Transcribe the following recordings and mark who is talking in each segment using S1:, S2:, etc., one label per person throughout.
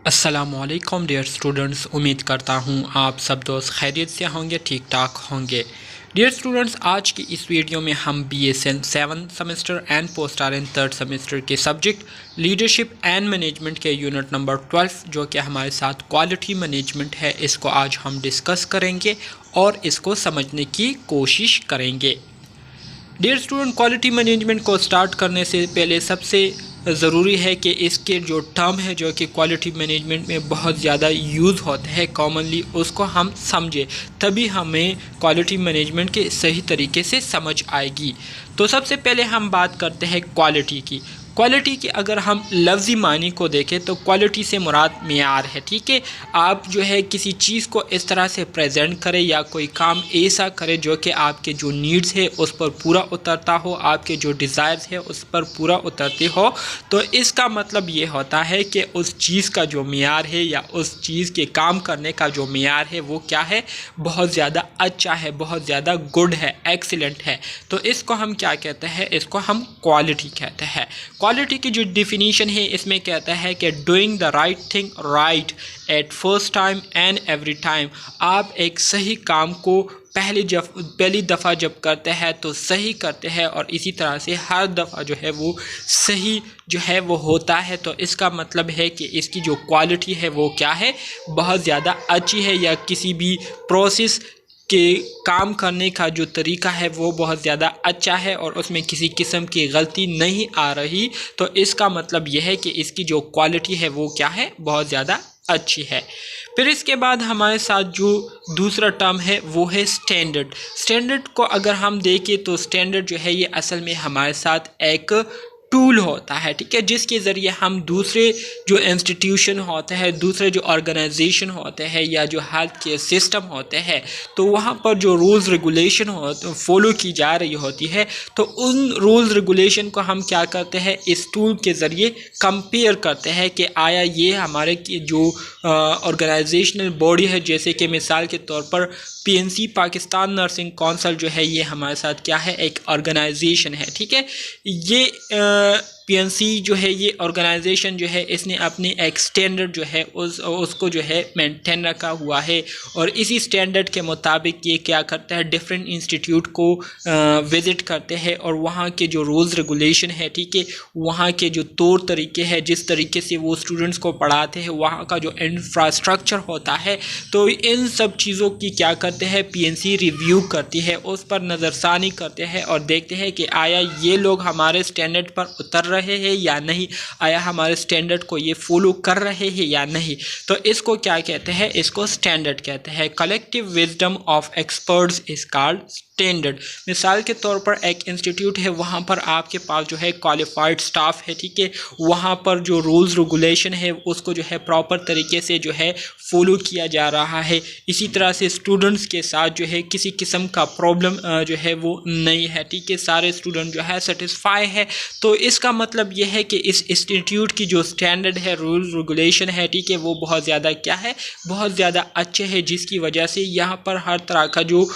S1: अस्सलामुअलैकुम dear students, उम्मीद करता हूँ आप सब दोस्त खैरियत से होंगे, ठीक ठाक होंगे। डियर स्टूडेंट्स, आज की इस वीडियो में हम BSN 7 semester and post RN 3rd semester के सब्जेक्ट लीडरशिप एंड मैनेजमेंट के यूनिट नंबर 12 जो कि हमारे साथ क्वालिटी मैनेजमेंट है, इसको आज हम डिस्कस करेंगे और इसको समझने की कोशिश करेंगे। डियर स्टूडेंट, क्वालिटी मैनेजमेंट को स्टार्ट करने से पहले सबसे ज़रूरी है कि इसके जो टर्म है जो कि क्वालिटी मैनेजमेंट में बहुत ज़्यादा यूज़ होते हैं कॉमनली, उसको हम समझें, तभी हमें क्वालिटी मैनेजमेंट के सही तरीके से समझ आएगी। तो सबसे पहले हम बात करते हैं क्वालिटी की। क्वालिटी की अगर हम लफ्ज़ी मानी को देखें तो क्वालिटी से मुराद मेयार है। ठीक है, आप जो है किसी चीज़ को इस तरह से प्रेजेंट करें या कोई काम ऐसा करें जो कि आपके जो नीड्स है उस पर पूरा उतरता हो, आपके जो डिज़ायर्स है उस पर पूरा उतरती हो, तो इसका मतलब ये होता है कि उस चीज़ का जो मेयार है या उस चीज़ के काम करने का जो मेयार है वो क्या है, बहुत ज़्यादा अच्छा है, बहुत ज़्यादा गुड है, एक्सीलेंट है। तो इसको हम क्या कहते हैं, इसको हम क्वालिटी कहते हैं। क्वालिटी की जो डिफिनीशन है इसमें कहता है कि doing the right thing at first time and every time. आप एक सही काम को पहली दफ़ा जब करते हैं तो सही करते हैं और इसी तरह से हर दफ़ा जो है वो सही जो है वो होता है। तो इसका मतलब है कि इसकी जो क्वालिटी है वो क्या है, बहुत ज़्यादा अच्छी है, या किसी भी प्रोसेस के काम करने का जो तरीका है वो बहुत ज़्यादा अच्छा है और उसमें किसी किस्म की गलती नहीं आ रही। तो इसका मतलब यह है कि इसकी जो क्वालिटी है वो क्या है, बहुत ज़्यादा अच्छी है। फिर इसके बाद हमारे साथ जो दूसरा टर्म है वो है स्टैंडर्ड। स्टैंडर्ड को अगर हम देखें तो स्टैंडर्ड जो है ये असल में हमारे साथ एक टूल होता है, ठीक है, जिसके ज़रिए हम दूसरे जो इंस्टीट्यूशन होते हैं, दूसरे जो ऑर्गेनाइजेशन होते हैं या जो हेल्थ केयर सिस्टम होते हैं, तो वहाँ पर जो रूल्स रेगुलेशन फॉलो की जा रही होती है, तो उन रूल्स रेगुलेशन को हम क्या करते हैं, इस टूल के ज़रिए कंपेयर करते हैं कि आया ये हमारे की जो ऑर्गेनाइजेशनल बॉडी है, जैसे कि मिसाल के तौर पर PNC पाकिस्तान नर्सिंग काउंसिल जो है ये हमारे साथ क्या है, एक ऑर्गेनाइजेशन है। ठीक है, ये PNC जो है ये ऑर्गेनाइजेशन जो है इसने अपनी एक स्टैंडर्ड जो है उसको जो है मेंटेन रखा हुआ है और इसी स्टैंडर्ड के मुताबिक ये क्या करता है, डिफरेंट इंस्टीट्यूट को विज़िट करते हैं और वहाँ के जो रूल्स रेगुलेशन है, ठीक है, वहाँ के जो तौर तरीके हैं, जिस तरीके से वो स्टूडेंट्स को पढ़ाते हैं, वहाँ का जो इंफ्रास्ट्रक्चर होता है, तो इन सब चीज़ों की क्या करते हैं, PNC रिव्यू करती है, उस पर नज़रसानी करते हैं और देखते हैं कि आया ये लोग हमारे स्टैंडर्ड पर उतर रहे हैं या नहीं, आया हमारे स्टैंडर्ड को ये फॉलो कर रहे हैं या नहीं। तो इसको क्या कहते हैं, इसको स्टैंडर्ड कहते हैं। Collective wisdom of experts is called standard. मिसाल के तौर पर एक इंस्टीट्यूट है, वहाँ पर आपके पास जो है क्वालिफाइड स्टाफ है, ठीक है, वहाँ पर जो रूल्स रेगुलेशन है उसको जो है प्रॉपर तरीके से जो है फॉलो किया जा रहा है। इसी तरह से स्टूडेंट्स के साथ जो है किसी किस्म का प्रॉब्लम जो है वो नहीं है, ठीक है, सारे स्टूडेंट जो है सेटिस्फाई है। तो इसका मतलब यह है कि इस इंस्टीट्यूट की जो स्टैंडर्ड है, रूल्स रेगुलेशन है, ठीक है, वो बहुत ज़्यादा क्या है, बहुत ज़्यादा अच्छे है, जिसकी वजह से यहाँ पर हर तरह का जो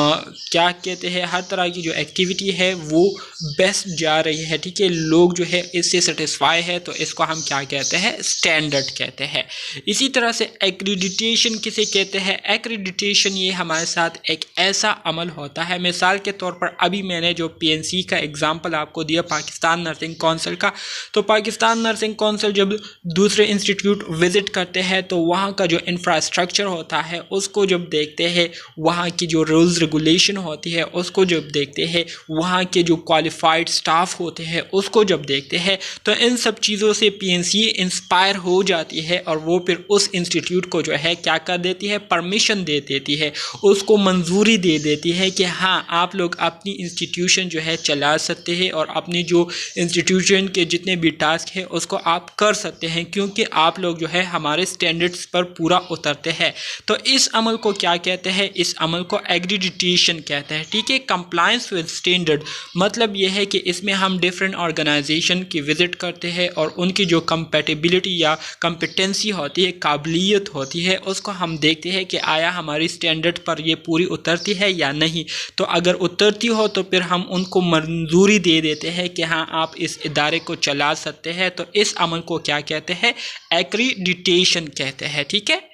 S1: क्या कहते हैं, हर तरह की जो एक्टिविटी है वो बेस्ट जा रही है, ठीक है, लोग जो है इससे सेटिस्फाई है। तो इसको हम क्या कहते हैं, स्टैंडर्ड कहते हैं। इसी तरह से एक्रीडिटेशन किसे कहते हैं, एक्रीडिटेशन ये हमारे साथ एक ऐसा अमल होता है, मिसाल के तौर पर अभी मैंने जो PNC का एग्जांपल आपको दिया पाकिस्तान नर्सिंग काउंसिल का, तो पाकिस्तान नर्सिंग काउंसिल जब दूसरे इंस्टीट्यूट विज़िट करते हैं तो वहाँ का जो इंफ्रास्ट्रक्चर होता है उसको जब देखते हैं, वहाँ की जो रूल्स रेगुलेशन होती है उसको जब देखते हैं, वहाँ के जो क्वालिफाइड स्टाफ होते हैं उसको जब देखते हैं, तो इन सब चीज़ों से PNC इंस्पायर हो जाती है और वो फिर उस इंस्टीट्यूट को जो है क्या कर देती है, परमिशन दे देती है, उसको मंजूरी दे देती है कि हाँ आप लोग अपनी इंस्टीट्यूशन जो है चला सकते हैं और अपनी जो इंस्टीट्यूशन के जितने भी टास्क हैं उसको आप कर सकते हैं, क्योंकि आप लोग जो है हमारे स्टैंडर्ड्स पर पूरा उतरते हैं। तो इस अमल को क्या कहते हैं, इस अमल को एक्रीडिटेशन एक्रीडिटेशन कहते हैं, ठीक है। कंप्लायंस विद स्टैंडर्ड मतलब यह है कि इसमें हम डिफरेंट ऑर्गेनाइजेशन की विज़िट करते हैं और उनकी जो कंपेटिबिलिटी या कंपिटेंसी होती है, काबिलियत होती है, उसको हम देखते हैं कि आया हमारी स्टैंडर्ड पर ये पूरी उतरती है या नहीं। तो अगर उतरती हो तो फिर हम उनको मंजूरी दे देते हैं कि हाँ आप इस इदारे को चला सकते हैं। तो इस अमल को क्या कहते हैं? एक्रीडिटेशन कहते हैं, ठीक है।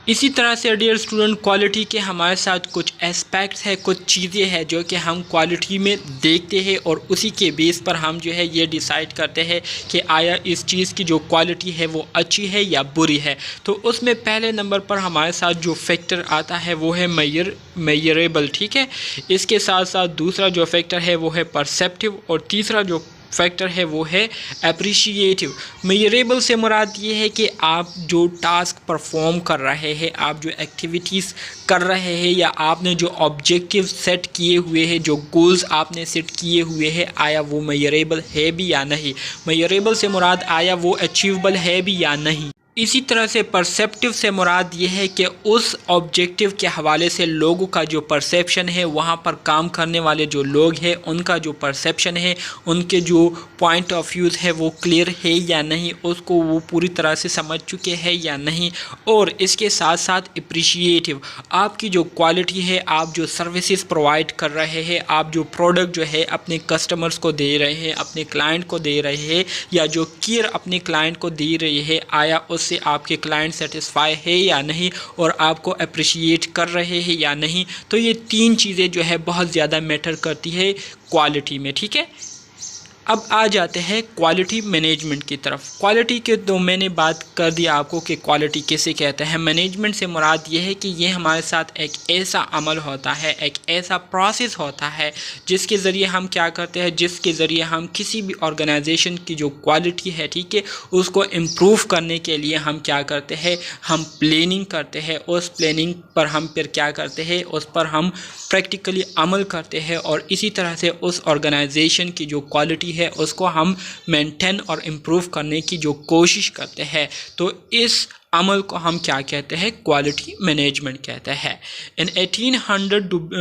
S1: इसी तरह से डियर स्टूडेंट, क्वालिटी के हमारे साथ कुछ एस्पेक्ट्स है, कुछ चीज़ें हैं जो कि हम क्वालिटी में देखते हैं और उसी के बेस पर हम जो है ये डिसाइड करते हैं कि आया इस चीज़ की जो क्वालिटी है वो अच्छी है या बुरी है। तो उसमें पहले नंबर पर हमारे साथ जो फैक्टर आता है वो है मेजरेबल, ठीक है। इसके साथ साथ दूसरा जो फैक्टर है वो है परसेप्टिव और तीसरा जो फैक्टर है वो है अप्रिशिएटिव। मेजरेबल से मुराद ये है कि आप जो टास्क परफॉर्म कर रहे हैं, आप जो एक्टिविटीज़ कर रहे हैं या आपने जो ऑब्जेक्टिव सेट किए हुए हैं, जो गोल्स आपने सेट किए हुए हैं, आया वो मेजरेबल है भी या नहीं। मेजरेबल से मुराद आया वो अचीवेबल है भी या नहीं। इसी तरह से परसेप्टिव से मुराद ये है कि उस ऑब्जेक्टिव के हवाले से लोगों का जो परसेप्शन है, वहाँ पर काम करने वाले जो लोग हैं उनका जो परसेप्शन है, उनके जो पॉइंट ऑफ व्यूज़ है वो क्लियर है या नहीं, उसको वो पूरी तरह से समझ चुके हैं या नहीं। और इसके साथ साथ अप्रिशिएटिव, आपकी जो क्वालिटी है, आप जो सर्विसेज प्रोवाइड कर रहे हैं, आप जो प्रोडक्ट जो है अपने कस्टमर्स को दे रहे हैं, अपने क्लाइंट को दे रहे हैं, या जो केयर अपने क्लाइंट को दे रही है, आया से आपके क्लाइंट सेटिस्फाई है या नहीं और आपको अप्रिशिएट कर रहे हैं या नहीं। तो ये तीन चीज़ें जो है बहुत ज़्यादा मैटर करती है क्वालिटी में, ठीक है। अब आ जाते हैं क्वालिटी मैनेजमेंट की तरफ। क्वालिटी के तो मैंने बात कर दी आपको कि क्वालिटी किसे कहते हैं। मैनेजमेंट से मुराद ये है कि ये हमारे साथ एक ऐसा अमल होता है, एक ऐसा प्रोसेस होता है जिसके ज़रिए हम क्या करते हैं, जिसके ज़रिए हम किसी भी ऑर्गेनाइजेशन की जो क्वालिटी है, ठीक है, उसको इम्प्रूव करने के लिए हम क्या करते हैं, हम प्लानिंग करते हैं। उस प्लानिंग पर हम फिर क्या करते हैं, उस पर हम प्रैक्टिकली अमल करते हैं और इसी तरह से उस ऑर्गेनाइजेशन की जो क्वालिटी है उसको हम मेंटेन और इम्प्रूव करने की जो कोशिश करते हैं। तो इस अमल को हम क्या कहते हैं, क्वालिटी मैनेजमेंट कहते हैं। In 1800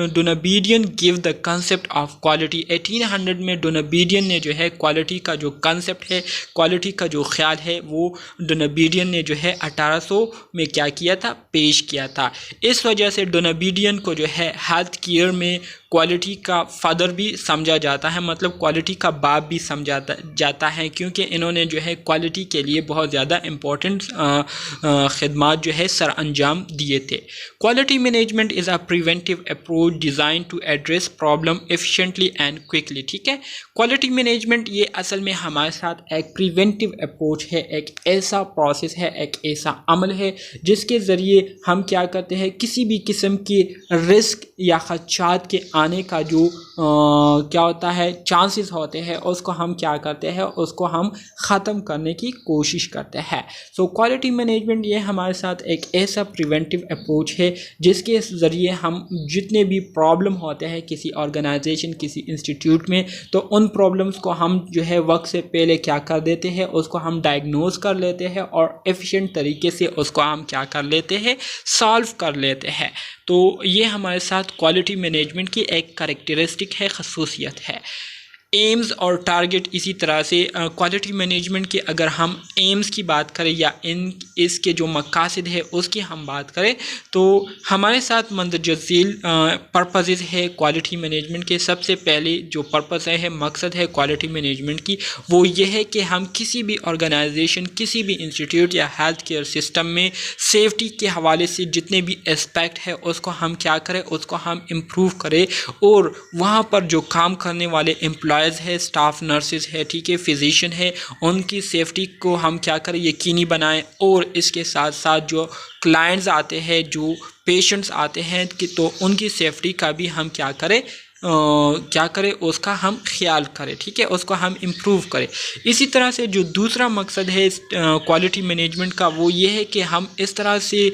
S1: Donabedian give the concept of quality. 1800 में डोनाबिडियन ने जो है क्वालिटी का जो कंसेप्ट है, क्वालिटी का जो ख्याल है, वो डोनाबिडियन ने जो है 1800 में क्या किया था, पेश किया था। इस वजह से डोनाबिडियन को जो है हेल्थ केयर में क्वालिटी का फादर भी समझा जाता है, मतलब क्वालिटी का बाप भी समझा जाता है, क्योंकि इन्होंने जो है क्वालिटी के लिए बहुत ज़्यादा इम्पोर्टेंट खिदमात जो है सर अंजाम दिए थे। Quality management is a preventive approach design to address problem efficiently and quickly, ठीक है। क्वालिटी मैनेजमेंट ये असल में हमारे साथ एक प्रिवेंटिव अप्रोच है, एक ऐसा प्रोसेस है, एक ऐसा अमल है जिसके ज़रिए हम क्या करते हैं, किसी भी किस्म की रिस्क या खदशात के आने का जो क्या होता है चांसेस होते हैं, उसको हम क्या करते हैं, उसको हम ख़त्म करने की कोशिश करते हैं। सो क्वालिटी मैनेजमेंट ये हमारे साथ एक ऐसा प्रिवेंटिव अप्रोच है जिसके ज़रिए हम जितने भी प्रॉब्लम होते हैं किसी ऑर्गेनाइजेशन, किसी इंस्टीट्यूट में, तो उन प्रॉब्लम्स को हम जो है वक्त से पहले क्या कर देते हैं, उसको हम डायग्नोज कर लेते हैं और एफिशिएंट तरीके से उसको हम क्या कर लेते हैं, सॉल्व कर लेते हैं। तो ये हमारे साथ क्वालिटी मैनेजमेंट की एक कैरेक्टरिस्टिक है, खसूसियत है। एम्स और टारगेट, इसी तरह से क्वालिटी मैनेजमेंट के अगर हम एम्स की बात करें या इसके जो मकासद है उसकी हम बात करें, तो हमारे साथ मंदरजा झील पर्पसेस है क्वालिटी मैनेजमेंट के। सबसे पहले जो पर्पस है, मकसद है क्वालिटी मैनेजमेंट की, वो ये है कि हम किसी भी ऑर्गेनाइजेशन, किसी भी इंस्टीट्यूट या हेल्थ केयर सिस्टम में सेफ्टी के हवाले से जितने भी एस्पेक्ट है उसको हम क्या करें, उसको हम इम्प्रूव करें और वहाँ पर जो काम करने वाले एम्प्लॉय है, स्टाफ नर्सेज है, ठीक है, फिजिशियन है, उनकी सेफ्टी को हम क्या करें, यकीनी बनाएं। और इसके साथ साथ जो क्लाइंट्स आते हैं, जो पेशेंट्स आते हैं, कि तो उनकी सेफ्टी का भी हम क्या करें, उसका हम ख्याल करें, ठीक है, उसको हम इम्प्रूव करें। इसी तरह से जो दूसरा मकसद है क्वालिटी मैनेजमेंट का, वो ये है कि हम इस तरह से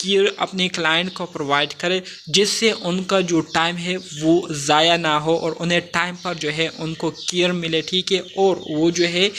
S1: केयर अपने क्लाइंट को प्रोवाइड करें, जिससे उनका जो टाइम है वो ज़ाया ना हो और उन्हें टाइम पर जो है उनको केयर मिले, ठीक है, और वो जो है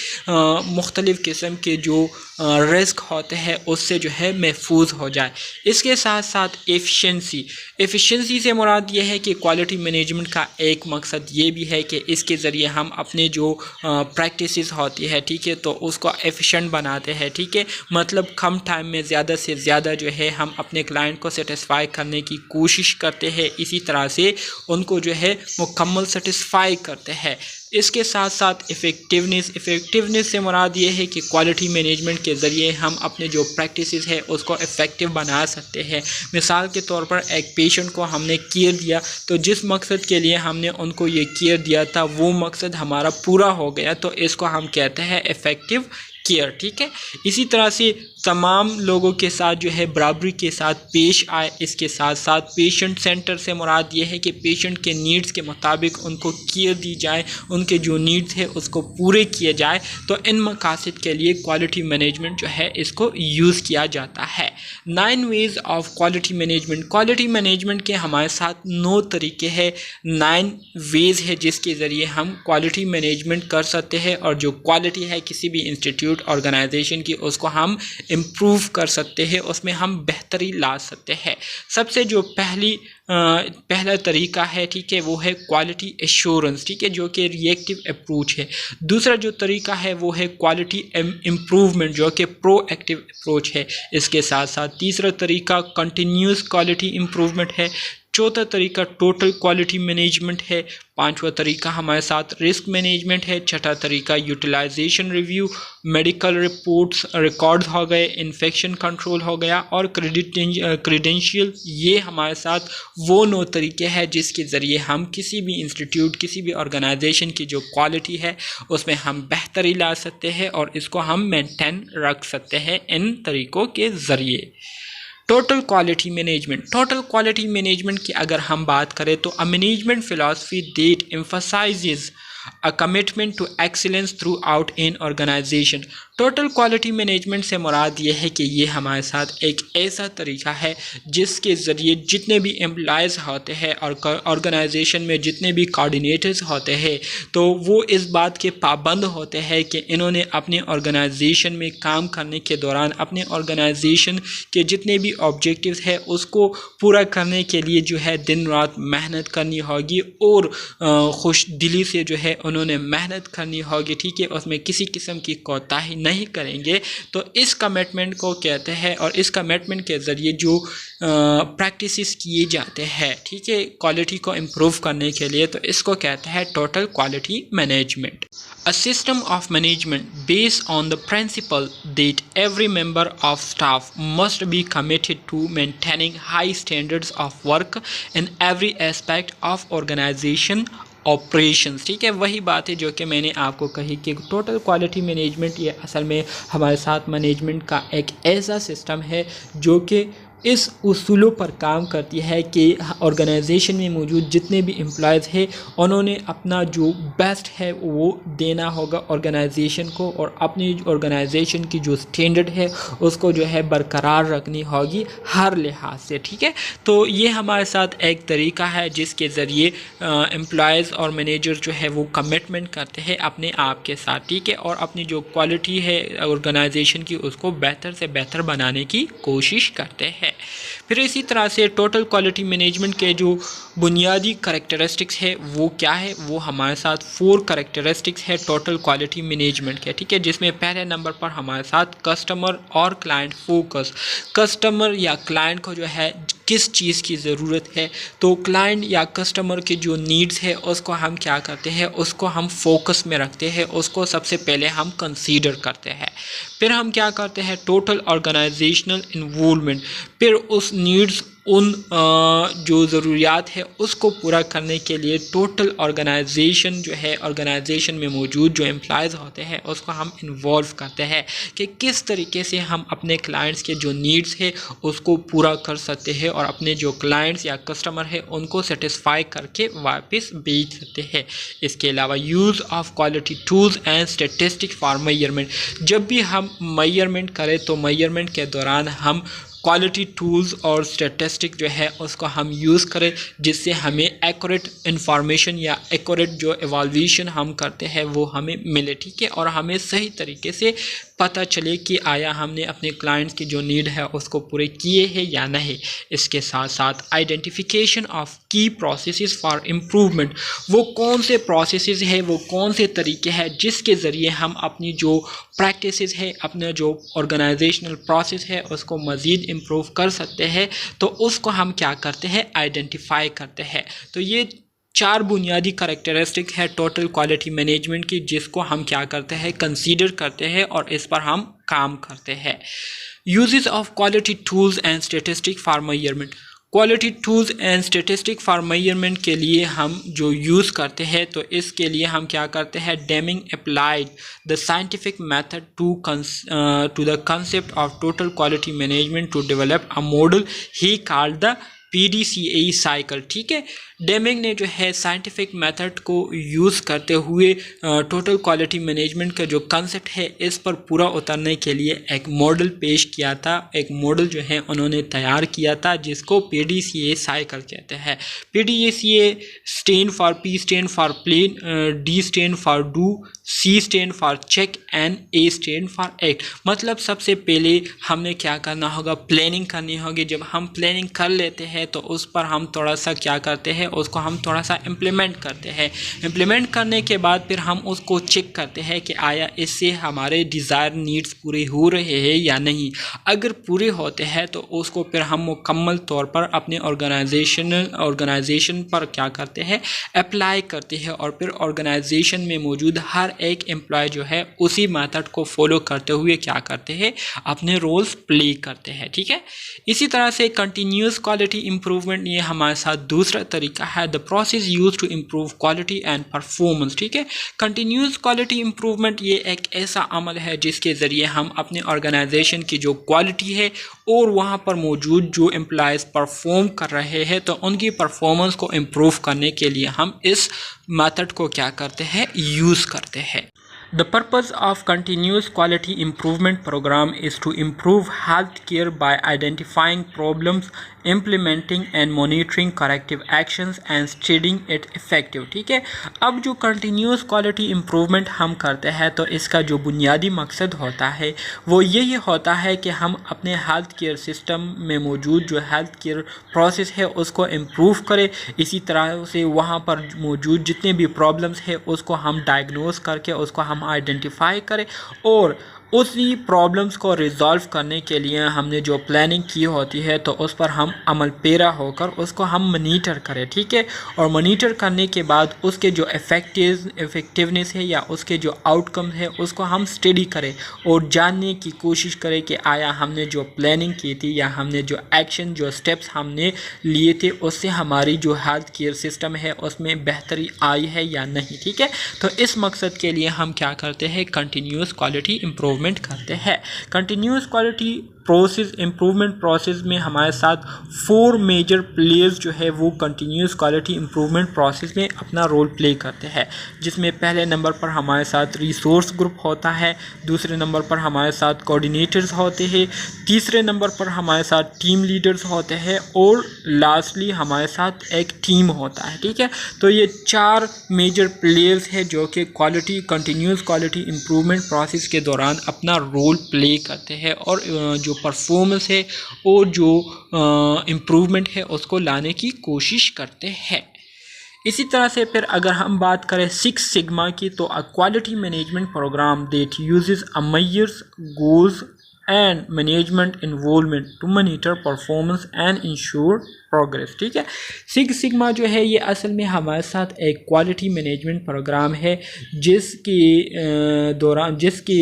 S1: मुख्तलिफ़ किस्म के जो रिस्क होते हैं उससे जो है महफूज हो जाए। इसके साथ साथ एफिशिएंसी से मुराद ये है कि क्वालिटी मैनेजमेंट का एक मकसद ये भी है कि इसके ज़रिए हम अपने जो प्रैक्टिसेस होती है, ठीक है, तो उसको एफिशिएंट बनाते हैं, ठीक है, मतलब कम टाइम में ज़्यादा से ज़्यादा जो है हम अपने क्लाइंट को सेटिस्फाई करने की कोशिश करते हैं, इसी तरह से उनको जो है मुकम्मल सेटिस्फाई करते हैं। इसके साथ साथ इफ़ेक्टिवनेस से मुराद ये है कि क्वालिटी मैनेजमेंट के ज़रिए हम अपने जो प्रैक्टिसेस है उसको इफ़ेक्टिव बना सकते हैं। मिसाल के तौर पर एक पेशेंट को हमने केयर दिया, तो जिस मकसद के लिए हमने उनको ये केयर दिया था वो मकसद हमारा पूरा हो गया, तो इसको हम कहते हैं इफ़ेक्टिव केयर, ठीक है। इसी तरह से तमाम लोगों के साथ जो है बराबरी के साथ पेश आए। इसके साथ साथ पेशेंट सेंटर से मुराद ये है कि पेशेंट के नीड्स के मुताबिक उनको केयर दी जाए, उनके जो नीड्स है उसको पूरे किए जाए। तो इन मकासद के लिए क्वालिटी मैनेजमेंट जो है इसको यूज़ किया जाता है। 9 वेज़ ऑफ क्वालिटी मैनेजमेंट के हमारे साथ 9 तरीके हैं, 9 वेज़ है जिसके ज़रिए हम क्वालिटी मैनेजमेंट कर सकते हैं और जो क्वालिटी है किसी भी इंस्टीट्यूट ऑर्गेनाइजेशन की उसको हम इम्प्रूव कर सकते हैं, उसमें हम बेहतरी ला सकते हैं। सबसे जो पहला तरीका है, ठीक है, वो है क्वालिटी एश्योरेंस, ठीक है, जो कि रिएक्टिव अप्रोच है। दूसरा जो तरीका है वो है क्वालिटी इम्प्रूवमेंट, जो कि प्रोएक्टिव अप्रोच है। इसके साथ साथ तीसरा तरीका कंटिन्यूस क्वालिटी इम्प्रूवमेंट है। चौथा तरीका टोटल क्वालिटी मैनेजमेंट है। पांचवा तरीका हमारे साथ रिस्क मैनेजमेंट है। छठा तरीका utilisation review, medical reports records हो गए, इन्फेक्शन कंट्रोल हो गया और क्रेडेंशियल। ये हमारे साथ वो 9 तरीके हैं जिसके ज़रिए हम किसी भी इंस्टीट्यूट, किसी भी ऑर्गेनाइजेशन की जो क्वालिटी है उसमें हम बेहतरी ला सकते हैं और इसको हम मेंटेन रख सकते हैं इन तरीक़ों के ज़रिए। टोटल क्वालिटी मैनेजमेंट की अगर हम बात करें तो a management philosophy that emphasises a commitment to excellence throughout an organisation. Total quality management से मुराद ये है कि ये हमारे साथ एक ऐसा तरीका है जिसके ज़रिए जितने भी एम्प्लॉयज़ होते हैं और ऑर्गेनाइजेशन में जितने भी कोऑर्डिनेटर्स होते हैं, तो वो इस बात के पाबंद होते हैं कि इन्होंने अपने ऑर्गेनाइजेशन में काम करने के दौरान अपने ऑर्गेनाइजेशन के जितने भी ऑब्जेक्टिव्स हैं उसको पूरा करने के लिए जो है दिन रात मेहनत करनी होगी और खुश दिली से जो है उन्होंने मेहनत करनी होगी, ठीक है, उसमें किसी किस्म की कोताही नहीं करेंगे। तो इस कमिटमेंट को कहते हैं और इस कमिटमेंट के ज़रिए जो प्रैक्टिसेस किए जाते हैं, ठीक है, क्वालिटी को इम्प्रूव करने के लिए, तो इसको कहते हैं total quality management. A system of management based on the principle that every member of staff must be committed to maintaining high standards of work in every aspect of organization operations, ठीक है, वही बात है जो कि मैंने आपको कही कि टोटल क्वालिटी मैनेजमेंट ये असल में हमारे साथ मैनेजमेंट का एक ऐसा सिस्टम है जो कि इस उसूलों पर काम करती है कि ऑर्गेनाइजेशन में मौजूद जितने भी एम्प्लॉयज़ हैं उन्होंने अपना जो बेस्ट है वो देना होगा ऑर्गेनाइजेशन को और अपनी ऑर्गेनाइजेशन की जो स्टैंडर्ड है उसको जो है बरकरार रखनी होगी हर लिहाज से, ठीक है। तो ये हमारे साथ एक तरीका है जिसके ज़रिए एम्प्लॉयज़ और मैनेजर जो है वो कमिटमेंट करते हैं अपने आप के साथ, ठीक है, और अपनी जो क्वालिटी है ऑर्गेनाइजेशन की उसको बेहतर से बेहतर बनाने की कोशिश करते हैं। फिर इसी तरह से टोटल क्वालिटी मैनेजमेंट के जो बुनियादी करैक्टरिस्टिक्स है वो क्या है, वो हमारे साथ 4 करैक्टरिस्टिक्स है टोटल क्वालिटी मैनेजमेंट के, ठीक है, जिसमें पहले नंबर पर हमारे साथ कस्टमर और क्लाइंट फोकस। कस्टमर या क्लाइंट को जो है किस चीज़ की ज़रूरत है, तो क्लाइंट या कस्टमर के जो नीड्स है उसको हम क्या करते हैं, उसको हम फोकस में रखते हैं, उसको सबसे पहले हम कंसीडर करते हैं। फिर हम क्या करते हैं, टोटल ऑर्गेनाइजेशनल इन्वॉल्वमेंट, फिर उस नीड्स उन जो ज़रूरियात है उसको पूरा करने के लिए टोटल ऑर्गेनाइजेशन जो है ऑर्गेनाइजेशन में मौजूद जो एम्प्लॉयज़ होते हैं उसको हम इन्वॉल्व करते हैं कि किस तरीके से हम अपने क्लाइंट्स के जो नीड्स है उसको पूरा कर सकते हैं और अपने जो क्लाइंट्स या कस्टमर है उनको सेटिस्फाई करके वापस भेज सकते हैं। इसके अलावा use of quality tools and statistics for measurement. जब भी हम मेजरमेंट करें तो मेजरमेंट के दौरान हम क्वालिटी टूल्स और स्टैटिस्टिक जो है उसको हम यूज़ करें, जिससे हमें एक्यूरेट इंफॉर्मेशन या एक्यूरेट जो एवाल्यूएशन हम करते हैं वो हमें मिले, ठीक है, और हमें सही तरीके से पता चले कि आया हमने अपने क्लाइंट्स की जो नीड है उसको पूरे किए हैं या नहीं। इसके साथ साथ आइडेंटिफिकेशन ऑफ की प्रोसेसेस फॉर इम्प्रूवमेंट, वो कौन से प्रोसेसेस है, वो कौन से तरीके हैं जिसके ज़रिए हम अपनी जो प्रैक्टिसेस है, अपना जो ऑर्गेनाइजेशनल प्रोसेस है उसको मज़ीद इम्प्रूव कर सकते हैं, तो उसको हम क्या करते हैं, आइडेंटिफाई करते हैं। तो ये 4 बुनियादी करैक्टरिस्टिक है टोटल क्वालिटी मैनेजमेंट की, जिसको हम क्या करते हैं, कंसीडर करते हैं और इस पर हम काम करते हैं। Uses of quality tools and statistic for measurement, quality tools and statistic for measurement के लिए हम जो यूज़ करते हैं, तो इसके लिए हम क्या करते हैं, Deming applied the scientific method to the concept of total quality management to develop a model he called the PDCA cycle, ठीक है। डेमिंग ने जो है साइंटिफिक मेथड को यूज़ करते हुए टोटल क्वालिटी मैनेजमेंट का जो कंसेप्ट है इस पर पूरा उतरने के लिए एक मॉडल पेश किया था, एक मॉडल जो है उन्होंने तैयार किया था जिसको PDCA साइकिल कहते हैं। PDCA stand for P stand for plan, D stand for do, C stand for check and A stand for act. मतलब सबसे पहले हमने क्या करना होगा, प्लानिंग करनी होगी। जब हम प्लानिंग कर लेते हैं तो उस पर हम थोड़ा सा क्या करते हैं, उसको हम थोड़ा सा इम्प्लीमेंट करते हैं। इम्प्लीमेंट करने के बाद फिर हम उसको चेक करते हैं कि आया इससे हमारे डिज़ायर नीड्स पूरे हो रहे हैं या नहीं। अगर पूरे होते हैं तो उसको फिर हम मुकम्मल तौर पर अपने ऑर्गेनाइजेशन पर क्या करते हैं, अप्लाई करते हैं, और फिर ऑर्गेनाइजेशन में मौजूद हर एक एम्प्लॉय जो है उसी मेथड को फॉलो करते हुए क्या करते हैं, अपने रोल्स प्ले करते हैं, ठीक है। इसी तरह से कंटिन्यूस क्वालिटी इम्प्रूवमेंट, ये हमारे साथ दूसरा तरीका है, the process use to improve quality and performance, ठीक है। कंटिन्यूस क्वालिटी इम्प्रूवमेंट ये एक ऐसा अमल है जिसके ज़रिए हम अपने ऑर्गेनाइजेशन की जो क्वालिटी है और वहाँ पर मौजूद जो एम्प्लॉयज़ परफॉर्म कर रहे हैं तो उनकी परफॉर्मेंस को इम्प्रूव करने के लिए हम इस मेथड को क्या करते हैं, यूज़ करते हैं। The purpose of continuous quality improvement program is to improve healthcare by identifying problems, implementing and monitoring corrective actions and studying it effective, ठीक है। अब जो continuous quality improvement हम करते हैं तो इसका जो बुनियादी मकसद होता है वो यही होता है कि हम अपने हेल्थ केयर सिस्टम में मौजूद जो हेल्थ केयर प्रोसेस है उसको इम्प्रूव करें। इसी तरह से वहाँ पर मौजूद जितने भी प्रॉब्लम्स है उसको हम डायग्नोस करके उसको हम आइडेंटिफाई करें और उसी प्रॉब्लम्स को रिजॉल्व करने के लिए हमने जो प्लानिंग की होती है तो उस पर हम अमल पेरा होकर उसको हम मॉनिटर करें, ठीक है। और मॉनिटर करने के बाद उसके जो इफ़ेक्टिवनेस है या उसके जो आउटकम है उसको हम स्टडी करें और जानने की कोशिश करें कि आया हमने जो प्लानिंग की थी या हमने जो एक्शन जो स्टेप्स हमने लिए थे उससे हमारी जो हेल्थ केयर सिस्टम है उसमें बेहतरी आई है या नहीं, ठीक है। तो इस मकसद के लिए हम क्या करते हैं, कंटिन्यूस क्वालिटी इम्प्रूवमेंट करते हैं। Continuous quality process improvement process में हमारे साथ 4 मेजर प्लेयर्स जो है वो कंटिन्यूस क्वालिटी इम्प्रूवमेंट प्रोसेस में अपना रोल प्ले करते हैं, जिसमें पहले नंबर पर हमारे साथ रिसोर्स ग्रुप होता है, दूसरे नंबर पर हमारे साथ कोऑर्डिनेटर्स होते हैं, तीसरे नंबर पर हमारे साथ टीम लीडर्स होते हैं और लास्टली हमारे साथ एक टीम होता है, ठीक है। तो ये 4 मेजर प्लेयर्स है जो कि quality continuous quality improvement process के दौरान अपना रोल प्ले करते हैं और जो परफॉर्मेंस है और जो इम्प्रूवमेंट है उसको लाने की कोशिश करते हैं। इसी तरह से फिर अगर हम बात करें 6 सिग्मा की, तो a quality management programme that uses a measures goals and management involvement to monitor performance and ensure progress, ठीक है। 6 सिग्मा जो है ये असल में हमारे साथ एक क्वालिटी मैनेजमेंट प्रोग्राम है जिसके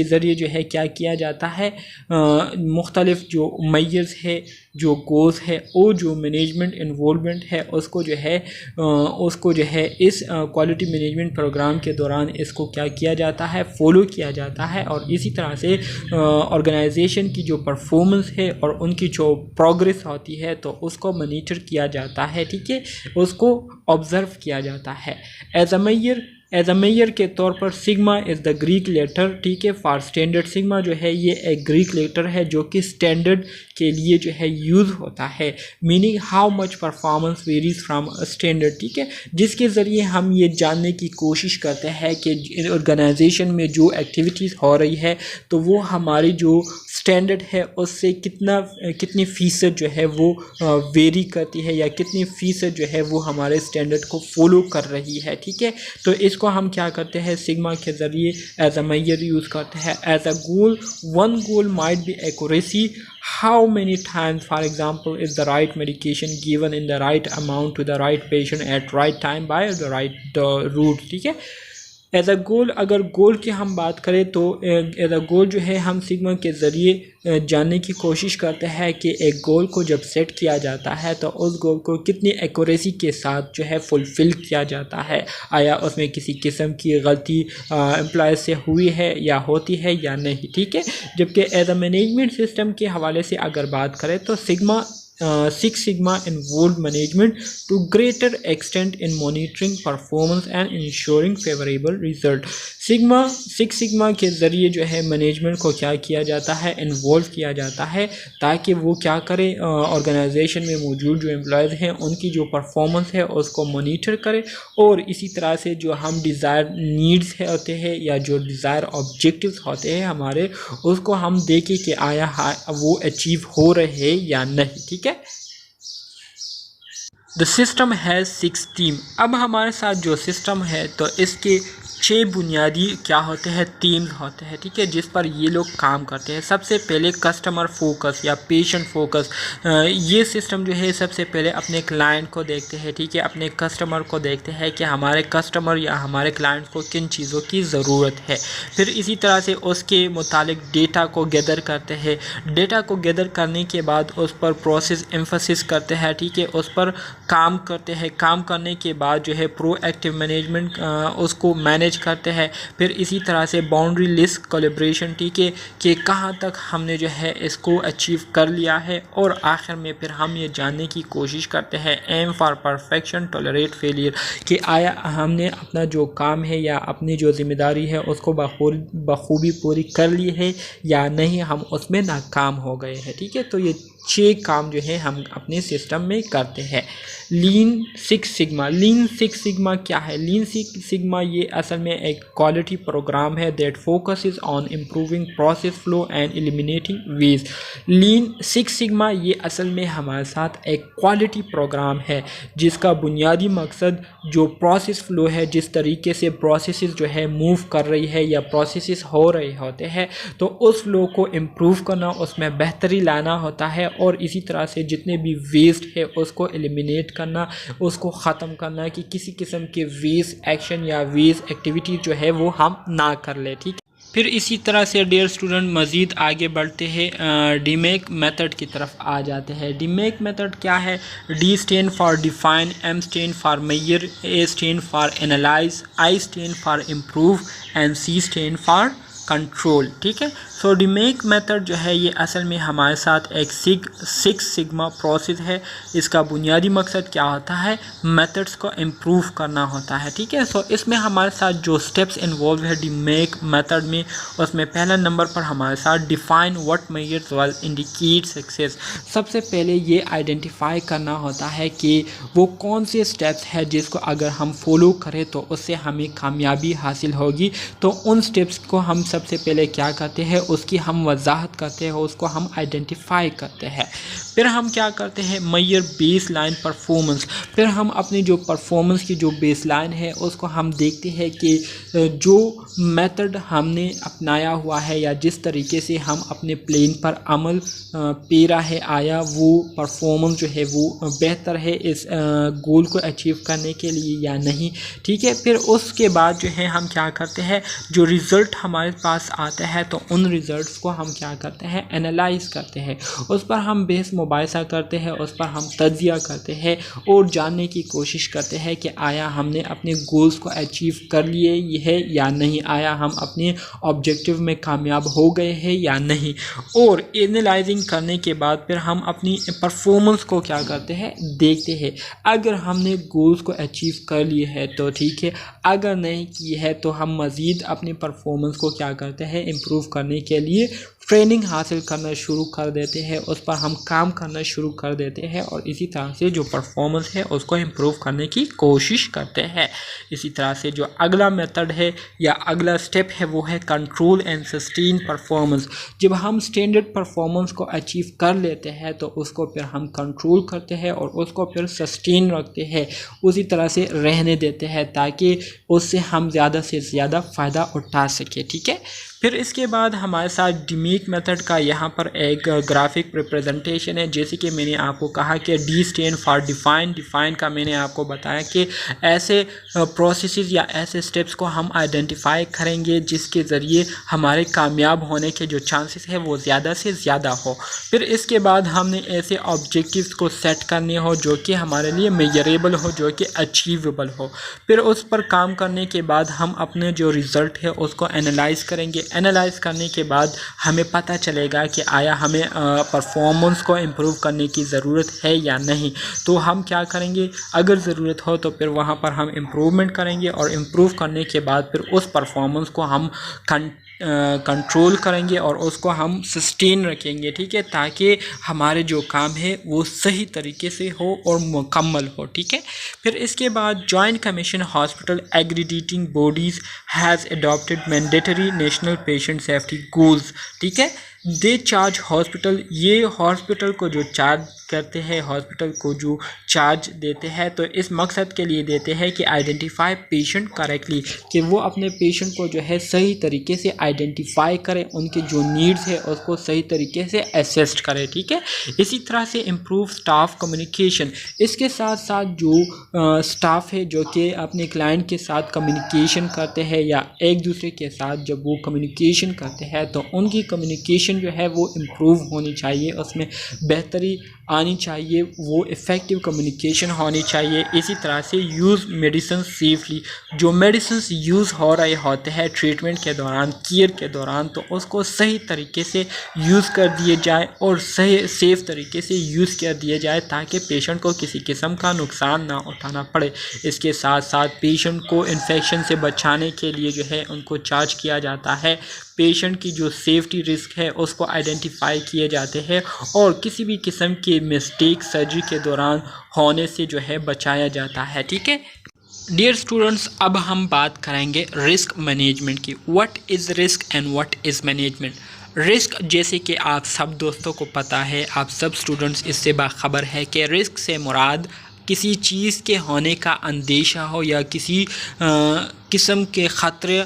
S1: ज़रिए जो है क्या किया जाता है, मुख्तलिफ जो मेजर्स है, जो गोल्स है और जो मैनेजमेंट इन्वॉल्वमेंट है उसको जो है इस क्वालिटी मैनेजमेंट प्रोग्राम के दौरान इसको क्या किया जाता है, फॉलो किया जाता है। और इसी तरह से ऑर्गेनाइजेशन की जो परफॉर्मेंस है और उनकी जो प्रोग्रेस होती है तो उसको मॉनिटर किया जाता है, ठीक है, उसको ऑब्ज़र्व किया जाता है। As a measure as a measure के तौर पर sigma is the Greek letter, ठीक है, फॉर स्टैंडर्ड। सिग्मा जो है ये एक ग्रीक लेटर है जो कि स्टैंडर्ड के लिए जो है यूज़ होता है, meaning how much performance varies from standard, ठीक है, जिसके ज़रिए हम ये जानने की कोशिश करते हैं कि ऑर्गेनाइजेशन में जो एक्टिविटीज़ हो रही है तो वो हमारी जो स्टैंडर्ड है उससे कितनी फ़ीसद जो है वो वेरी करती है या कितनी फ़ीसद जो है वो हमारे स्टैंडर्ड को फॉलो कर रही है, ठीक है। तो इसको हम क्या करते हैं, सिग्मा के ज़रिए एज अ मेजर यूज़ करते हैं। As a goal, one goal might be accuracy, how many times for example is the right medication given in the right amount to the right patient at right time by the right route, ठीक है। As a गोल, अगर गोल की हम बात करें तो as a गोल जो है हम सिग्मा के ज़रिए जानने की कोशिश करते हैं कि एक गोल को जब सेट किया जाता है तो उस गोल को कितनी एक्यूरेसी के साथ जो है फुलफ़िल किया जाता है, आया उसमें किसी किस्म की गलती एम्प्लॉय से हुई है या होती है या नहीं, ठीक है। जबकि एज अ मैनेजमेंट सिस्टम के हवाले से अगर बात करें तो Six Sigma involved management to greater extent in monitoring performance and ensuring favorable result। Six Sigma के ज़रिए जो है मैनेजमेंट को क्या किया जाता है, इन्वॉल्व किया जाता है ताकि वो क्या करें, ऑर्गेनाइजेशन में मौजूद जो एम्प्लॉयज़ हैं उनकी जो परफॉर्मेंस है उसको मॉनिटर करें और इसी तरह से जो हम डिज़ायर नीड्स है होते हैं या जो डिज़ायर ऑब्जेक्टिव्स होते हैं हमारे, उसको हम देखें कि आया वो अचीव हो रहे हैं या नहीं, ठीक है। The system has 6 team. अब हमारे साथ जो सिस्टम है तो इसके 6 बुनियादी क्या होते हैं, थीम्स होते हैं, ठीक है, जिस पर ये लोग काम करते हैं। सबसे पहले कस्टमर फोकस या पेशेंट फोकस, ये सिस्टम जो है सबसे पहले अपने क्लाइंट को देखते हैं, ठीक है, अपने कस्टमर को देखते हैं कि हमारे कस्टमर या हमारे क्लाइंट को किन चीज़ों की ज़रूरत है। फिर इसी तरह से उसके मुतालिक डेटा को गैदर करते हैं। डेटा को गैदर करने के बाद उस पर प्रोसेस एम्फसिस करते हैं, ठीक है, उस पर काम करते हैं। काम करने के बाद जो है प्रोएक्टिव मैनेजमेंट उसको मैनेज करते हैं। फिर इसी तरह से बाउंड्री लिस्ट कोलैबोरेशन, ठीक है, कि कहाँ तक हमने जो है इसको अचीव कर लिया है और आखिर में फिर हम ये जानने की कोशिश करते हैं aim for perfection tolerate failure, कि आया हमने अपना जो काम है या अपनी जो ज़िम्मेदारी है उसको बखूबी पूरी कर ली है या नहीं, हम उसमें नाकाम हो गए हैं, ठीक है। तो ये 6 काम जो है हम अपने सिस्टम में करते हैं। लीन सिक्स सिग्मा क्या है? लीन सिक्स सिग्मा ये असल में एक क्वालिटी प्रोग्राम है that focuses on improving process flow and eliminating waste. Lean six sigma ये असल में हमारे साथ एक क्वालिटी प्रोग्राम है जिसका बुनियादी मकसद जो प्रोसेस फ्लो है, जिस तरीके से प्रोसेसेस जो है मूव कर रही है या प्रोसेसेस हो रहे होते हैं, तो उस फ्लो को इम्प्रूव करना, उसमें बेहतरी लाना होता है और इसी तरह से जितने भी वेस्ट है उसको एलिमिनेट करना, उसको ख़त्म करना कि किसी किस्म के वेस्ट एक्शन या वेस्ट एक्टिविटी जो है वो हम ना कर ले, ठीक है। फिर इसी तरह से डियर स्टूडेंट मज़ीद आगे बढ़ते हैं, डीमेक मेथड की तरफ आ जाते हैं। डीमेक मेथड क्या है? D stand for define, M stand for measure, A stand for analyse, I stand for improve and C stand for control, ठीक है। सो डीमेक मेथड जो है ये असल में हमारे साथ एक सिक्स सिग्मा प्रोसेस है। इसका बुनियादी मकसद क्या होता है? मेथड्स को इम्प्रूव करना होता है, ठीक है। सो इसमें हमारे साथ जो स्टेप्स इन्वॉल्व है डीमेक मेथड में, उसमें पहला नंबर पर हमारे साथ define what measures will indicate success. सबसे पहले ये आइडेंटिफाई करना होता है कि वो कौन से स्टेप्स है जिसको अगर हम फॉलो करें तो उससे हमें कामयाबी हासिल होगी। तो उन स्टेप्स को हम सबसे पहले क्या करते हैं, उसकी हम वजाहत करते हैं, उसको हम आइडेंटिफाई करते हैं। फिर हम क्या करते हैं, मेजर बेस लाइन परफॉर्मेंस। फिर हम अपनी जो परफॉर्मेंस की जो बेस लाइन है उसको हम देखते हैं कि जो मेथड हमने अपनाया हुआ है या जिस तरीके से हम अपने प्लान पर अमल पेरा है, आया वो परफॉर्मेंस जो है वो बेहतर है इस गोल को अचीव करने के लिए या नहीं, ठीक है। फिर उसके बाद जो है हम क्या करते हैं, जो रिज़ल्ट हमारे पास आता है तो उन रिज़ल्ट्स को हम क्या करते हैं, एनालाइज करते हैं, उस पर हम बहस मुबाहिसा करते हैं, उस पर हम तज्जिया करते हैं और जानने की कोशिश करते हैं कि आया हमने अपने गोल्स को अचीव कर लिए है या नहीं, आया हम अपने ऑब्जेक्टिव में कामयाब हो गए हैं या नहीं। और एनालाइजिंग करने के बाद फिर हम अपनी परफॉर्मेंस को क्या करते हैं, देखते हैं। अगर हमने गोल्स को अचीव कर लिए है तो ठीक है, अगर नहीं की है तो हम मज़ीद अपनी परफॉर्मेंस को क्या करते हैं, इम्प्रूव करने के लिए ट्रेनिंग हासिल करना शुरू कर देते हैं, उस पर हम काम करना शुरू कर देते हैं और इसी तरह से जो परफॉर्मेंस है उसको इम्प्रूव करने की कोशिश करते हैं। इसी तरह से जो अगला मेथड है या अगला स्टेप है वो है कंट्रोल एंड सस्टेन परफॉर्मेंस। जब हम स्टैंडर्ड परफॉर्मेंस को अचीव कर लेते हैं तो उसको फिर हम कंट्रोल करते हैं और उसको फिर सस्टेन रखते हैं, उसी तरह से रहने देते हैं ताकि उससे हम ज़्यादा से ज़्यादा फ़ायदा उठा सके। ठीक है, फिर इसके बाद हमारे साथ डिमीक मेथड का यहाँ पर एक ग्राफिक रिप्रेजेंटेशन है। जैसे कि मैंने आपको कहा कि D stand for define, define का मैंने आपको बताया कि ऐसे प्रोसेसेस या ऐसे स्टेप्स को हम आइडेंटिफाई करेंगे जिसके ज़रिए हमारे कामयाब होने के जो चांसेस है वो ज़्यादा से ज़्यादा हो। फिर इसके बाद हमने ऐसे ऑब्जेक्टिव्स को सेट करने हो जो कि हमारे लिए मेजरेबल हो, जो कि अचीवेबल हो। फिर उस पर काम करने के बाद हम अपने जो रिज़ल्ट है उसको एनालाइज करेंगे। एनालाइज करने के बाद हमें पता चलेगा कि आया हमें परफॉर्मेंस को इम्प्रूव करने की ज़रूरत है या नहीं। तो हम क्या करेंगे, अगर ज़रूरत हो तो फिर वहाँ पर हम इम्प्रूवमेंट करेंगे और इम्प्रूव करने के बाद फिर उस परफॉर्मेंस को हम कंट्रोल करेंगे और उसको हम सस्टेन रखेंगे। ठीक है, ताकि हमारे जो काम है वो सही तरीके से हो और मुकम्मल हो। ठीक है, फिर इसके बाद joint commission hospital accrediting bodies has adopted mandatory national patient safety goals. ठीक है, दे चार्ज हॉस्पिटल, ये हॉस्पिटल को जो चार्ज करते हैं, हॉस्पिटल को जो चार्ज देते हैं तो इस मकसद के लिए देते हैं कि आइडेंटिफाई पेशेंट करेक्टली, कि वो अपने पेशेंट को जो है सही तरीके से आइडेंटिफाई करें, उनके जो नीड्स है उसको सही तरीके से असेस्ट करें। ठीक है, इसी तरह से इम्प्रूव स्टाफ कम्युनिकेशन, इसके साथ साथ जो स्टाफ है जो कि अपने क्लाइंट के साथ कम्युनिकेशन करते हैं या एक दूसरे के साथ जब वो कम्युनिकेशन करते हैं तो उनकी कम्युनिकेशन जो है वो इम्प्रूव होनी चाहिए, उसमें बेहतरी आनी चाहिए, वो इफ़ेक्टिव कम्युनिकेशन होनी चाहिए। इसी तरह से यूज़ मेडिसिन सेफली, जो मेडिसिन यूज़ हो रहे होते हैं ट्रीटमेंट के दौरान, केयर के दौरान, तो उसको सही तरीके से यूज़ कर दिए जाए और सही सेफ़ तरीके से यूज़ कर दिए जाए ताकि पेशेंट को किसी किस्म का नुकसान ना उठाना पड़े। इसके साथ साथ पेशेंट को इन्फेक्शन से बचाने के लिए जो है उनको चार्ज किया जाता है, पेशेंट की जो सेफ्टी रिस्क है उसको आइडेंटिफाई किए जाते हैं और किसी भी किस्म के मिस्टेक सर्जरी के दौरान होने से जो है बचाया जाता है। ठीक है डियर स्टूडेंट्स, अब हम बात करेंगे रिस्क मैनेजमेंट की। What is risk and what is management. Risk, जैसे कि आप सब दोस्तों को पता है, आप सब स्टूडेंट्स इससे बाखबर है कि रिस्क से मुराद किसी चीज़ के होने का अंदेशा हो या किसी किस्म के ख़तरे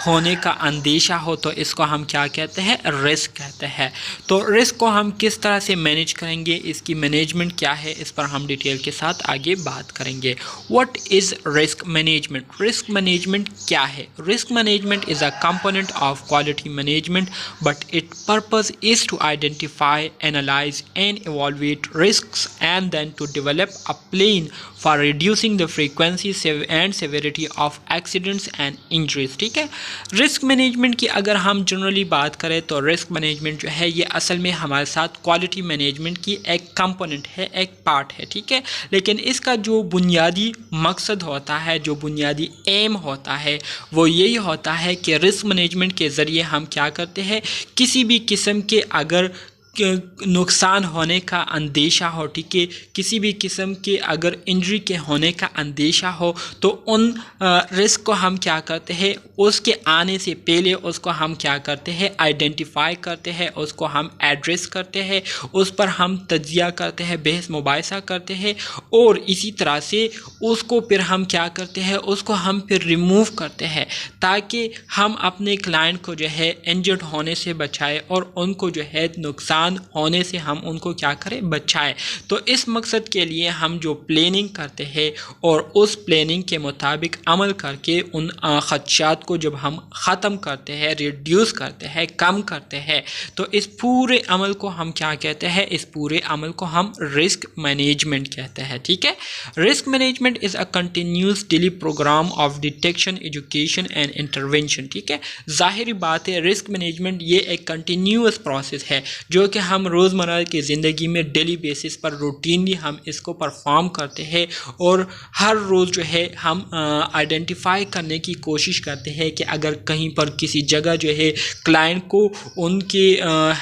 S1: होने का अंदेशा हो तो इसको हम क्या कहते हैं, रिस्क कहते हैं। तो रिस्क को हम किस तरह से मैनेज करेंगे, इसकी मैनेजमेंट क्या है, इस पर हम डिटेल के साथ आगे बात करेंगे। What is risk management. Risk management क्या है। Risk management is a component of quality management but it purpose is to identify, analyze and evaluate risks and then to develop a plan for reducing the frequency and severity of accidents and injuries. ठीक है, risk management की अगर हम generally बात करें तो risk management जो है ये असल में हमारे साथ क्वालिटी मैनेजमेंट की एक कंपोनेंट है, एक पार्ट है। ठीक है, लेकिन इसका जो बुनियादी मकसद होता है, जो बुनियादी एम होता है वो यही होता है कि रिस्क मैनेजमेंट के ज़रिए हम क्या करते हैं, किसी भी किस्म के अगर नुकसान होने का अंदेशा हो, ठीक है, किसी भी किस्म के अगर इंजरी के होने का अंदेशा हो तो उन रिस्क को हम क्या करते हैं, उसके आने से पहले उसको हम क्या करते हैं, आइडेंटिफाई करते हैं, उसको हम एड्रेस करते हैं, उस पर हम तज्जिया करते हैं, बहस मुबाहिसा करते हैं और इसी तरह से उसको फिर हम क्या करते हैं, उसको हम फिर रिमूव करते हैं ताकि हम अपने क्लाइंट को जो है इंजर्ड होने से बचाए और उनको जो है नुकसान नुकसान होने से हम उनको क्या करें, बचाएं। तो इस मकसद के लिए हम जो प्लानिंग करते हैं और उस प्लानिंग के मुताबिक अमल करके उन खदशात को जब हम ख़त्म करते हैं, रिड्यूस करते हैं, कम करते हैं, तो इस पूरे अमल को हम क्या कहते हैं, इस पूरे अमल को हम रिस्क मैनेजमेंट कहते हैं। ठीक है, risk management is a continuous daily programme of detection, education and intervention. ठीक है, ज़ाहिरी बात है रिस्क मैनेजमेंट ये एक कंटिन्यूस प्रोसेस है जो कि हम रोज़मर्रा की ज़िंदगी में डेली बेसिस पर रूटीनली हम इसको परफॉर्म करते हैं और हर रोज़ जो है हम आइडेंटिफाई करने की कोशिश करते हैं कि अगर कहीं पर किसी जगह जो है क्लाइंट को उनके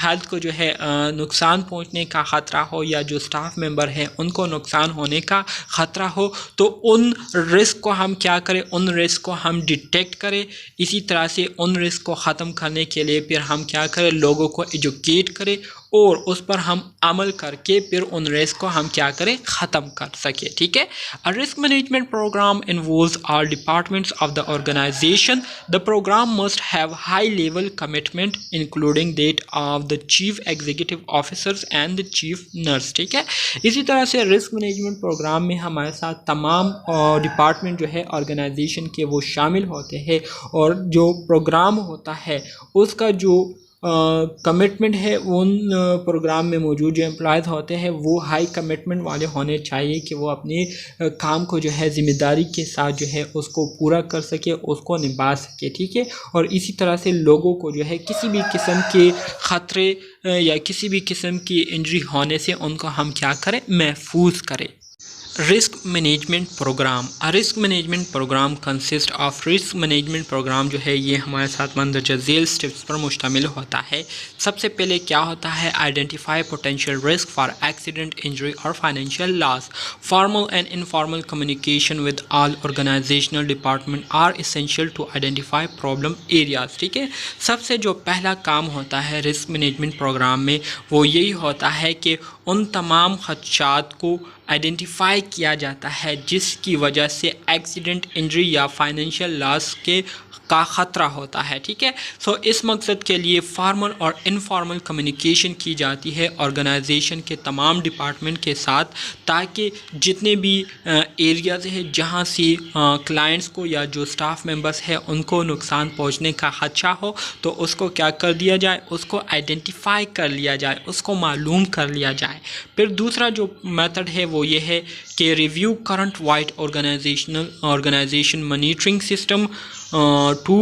S1: हेल्थ को जो है नुकसान पहुंचने का ख़तरा हो या जो स्टाफ मेंबर हैं उनको नुकसान होने का ख़तरा हो, तो उन रिस्क को हम क्या करें, उन रिस्क को हम डिटेक्ट करें। इसी तरह से उन रिस्क को ख़त्म करने के लिए फिर हम क्या करें, लोगों को एजुकेट करें और उस पर हम अमल करके फिर उन रिस्क को हम क्या करें, ख़त्म कर सके। ठीक है, a risk management programme involves all departments of the organisation. The programme must have high level commitment including that of the chief executive officers and the chief nurse. ठीक है, इसी तरह से रिस्क मैनेजमेंट प्रोग्राम में हमारे साथ तमाम department जो है ऑर्गेनाइजेशन के वो शामिल होते हैं और जो प्रोग्राम होता है उसका जो कमिटमेंट है उन प्रोग्राम में मौजूद जो एम्प्लॉयज़ होते हैं वो हाई कमिटमेंट वाले होने चाहिए कि वो अपने काम को जो है ज़िम्मेदारी के साथ जो है उसको पूरा कर सके, उसको निभा सके। ठीक है, और इसी तरह से लोगों को जो है किसी भी किस्म के ख़तरे या किसी भी किस्म की इंजरी होने से उनको हम क्या करें, महफूज करें। Risk management programme, risk management programme consist of, risk management programme जो है ये हमारे साथ मंदरजा झेल स्टेप्स पर मुश्तमिल होता है। सबसे पहले क्या होता है, identify potential risk for accident, injury और financial loss. Formal and informal communication with all organizational department are essential to identify problem areas. ठीक है, सबसे जो पहला काम होता है रिस्क मैनेजमेंट प्रोग्राम में वो यही होता है कि उन तमाम खदशात को आइडेंटिफाई किया जाता है जिसकी वजह से एक्सीडेंट, इंजरी या फाइनेंशियल लॉस का ख़तरा होता है। ठीक है, सो इस मकसद के लिए फॉर्मल और इनफॉर्मल कम्युनिकेशन की जाती है ऑर्गेनाइजेशन के तमाम डिपार्टमेंट के साथ, ताकि जितने भी एरियाज़ हैं जहां से क्लाइंट्स को या जो स्टाफ मेंबर्स हैं उनको नुकसान पहुंचने का खदशा हो तो उसको क्या कर दिया जाए, उसको आइडेंटिफाई कर लिया जाए, उसको मालूम कर लिया जाए। फिर दूसरा जो मेथड है वो ये है कि review current wide organisation monitoring system to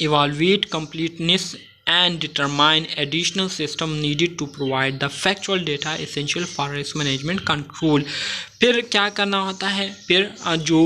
S1: evaluate completeness and determine additional system needed to provide the factual data essential for risk management control। फिर क्या करना होता है, फिर जो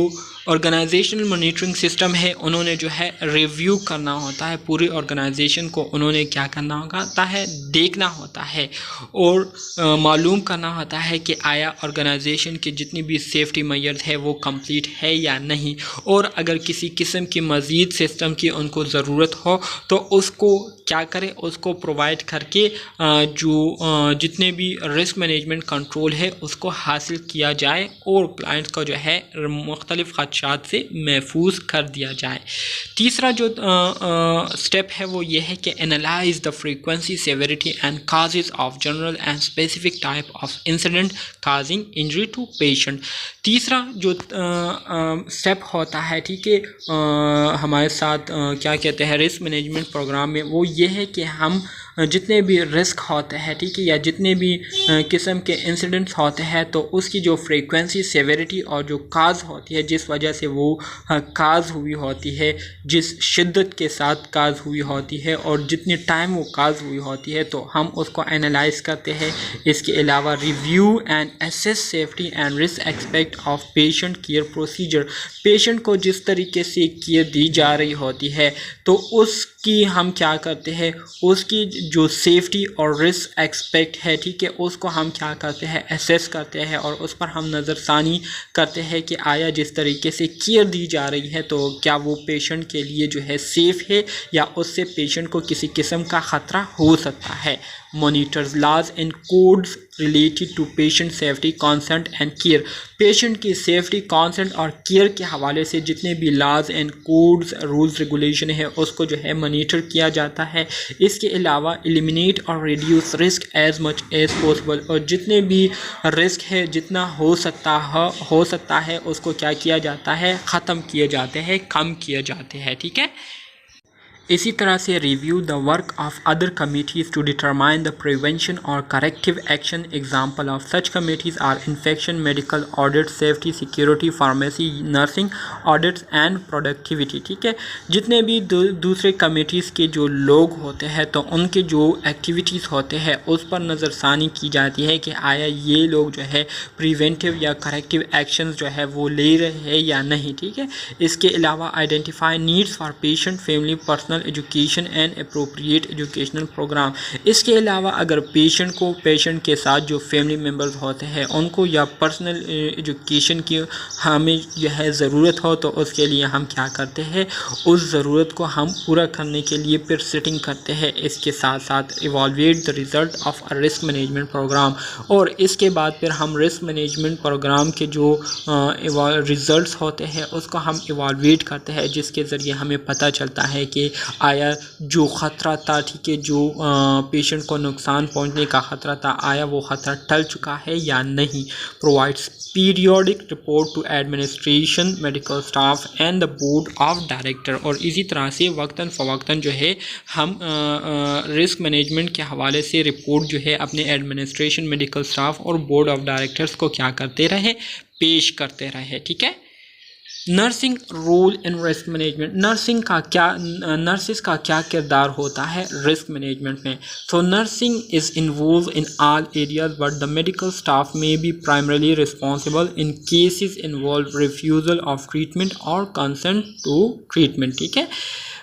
S1: ऑर्गेनाइजेशनल मॉनिटरिंग सिस्टम है उन्होंने जो है रिव्यू करना होता है, पूरी ऑर्गेनाइजेशन को उन्होंने क्या करना होता है, देखना होता है और मालूम करना होता है कि आया ऑर्गेनाइजेशन की जितनी भी सेफ्टी मेजर्स है वो कंप्लीट है या नहीं, और अगर किसी किस्म की मज़ीद सिस्टम की उनको ज़रूरत हो तो उसको क्या करें, उसको प्रोवाइड करके जो जितने भी रिस्क मैनेजमेंट कंट्रोल है उसको हासिल किया जाए और क्लाइंट्स को जो है मुख्तलिफ़ खदशात से महफूज कर दिया जाए। तीसरा जो स्टेप है वो ये है कि analyse the frequency, severity and causes of general and specific type of incident causing injury to patient. तीसरा जो स्टेप होता है, ठीक है, हमारे साथ क्या कहते हैं रिस्क मैनेजमेंट प्रोग्राम में, वो ये है कि हम जितने भी रिस्क होते हैं, ठीक है, या जितने भी किस्म के इंसिडेंट्स होते हैं तो उसकी जो फ्रीक्वेंसी, सेवेरिटी और जो काज होती है, जिस वजह से वो काज हुई होती है, जिस शिद्दत के साथ काज हुई होती है और जितने टाइम वो काज हुई होती है, तो हम उसको एनालाइज करते हैं। इसके अलावा review and assess safety and risk aspect of patient care procedure. Patient को जिस तरीके से केयर दी जा रही होती है तो उसकी हम क्या करते हैं, उसकी जो सेफ्टी और रिस्क एक्सपेक्ट है, ठीक है, उसको हम क्या करते हैं, एसेस करते हैं और उस पर हम नज़रसानी करते हैं कि आया जिस तरीके से केयर दी जा रही है तो क्या वो पेशेंट के लिए जो है सेफ़ है या उससे पेशेंट को किसी किस्म का ख़तरा हो सकता है। Monitors laws and codes related to patient safety consent and care. Patient की सेफ्टी कंसेंट और केयर के हवाले से जितने भी laws and codes rules regulation है उसको जो है मॉनिटर किया जाता है। इसके अलावा एलिमिनेट और reduce risk as much as possible, और जितने भी रिस्क है जितना हो सकता है उसको क्या किया जाता है, ख़त्म किए जाते हैं, कम किए जाते हैं। ठीक है। इसी तरह से review the work of other committees to determine the prevention और corrective action. Example of such committees are infection, medical audit, safety, security, pharmacy, nursing audits and productivity. ठीक है। जितने भी दूसरे कमिटीज़ के जो लोग होते हैं तो उनके जो एक्टिविटीज़ होते हैं उस पर नज़रसानी की जाती है कि आया ये लोग जो है प्रिवेंटिव या करेक्टिव एक्शन जो है वो ले रहे हैं या नहीं। ठीक है। इसके अलावा identify needs for patient, family, personal education and appropriate educational programme. इसके अलावा अगर पेशेंट के साथ जो फैमिली मेम्बर्स होते हैं उनको या पर्सनल एजुकेशन की हमें जो है ज़रूरत हो तो उसके लिए हम क्या करते हैं, उस ज़रूरत को हम पूरा करने के लिए फिर सेटिंग करते हैं। इसके साथ साथ evaluate the result of a risk management program, और इसके बाद फिर हम रिस्क मैनेजमेंट प्रोग्राम के जो रिज़ल्ट्स होते हैं उसको हम इवॉल्वेट करते हैं, जिसके ज़रिए हमें पता चलता है कि आया जो ख़तरा था, ठीक है, जो पेशेंट को नुकसान पहुंचने का ख़तरा था, आया वो ख़तरा टल चुका है या नहीं। Provides periodic report to administration, medical staff and the board of director. और इसी तरह से वक्तन फ़वक्तन जो है हम रिस्क मैनेजमेंट के हवाले से रिपोर्ट जो है अपने एडमिनिस्ट्रेशन, मेडिकल स्टाफ और बोर्ड ऑफ डायरेक्टर्स को क्या करते रहे, पेश करते रहे। ठीक है। Nursing role in risk management. Nurses का क्या किरदार होता है रिस्क मैनेजमेंट में। So nursing is involve in all areas but the medical staff may be primarily responsible in cases involve refusal of treatment और कंसेंट टू ट्रीटमेंट। ठीक है।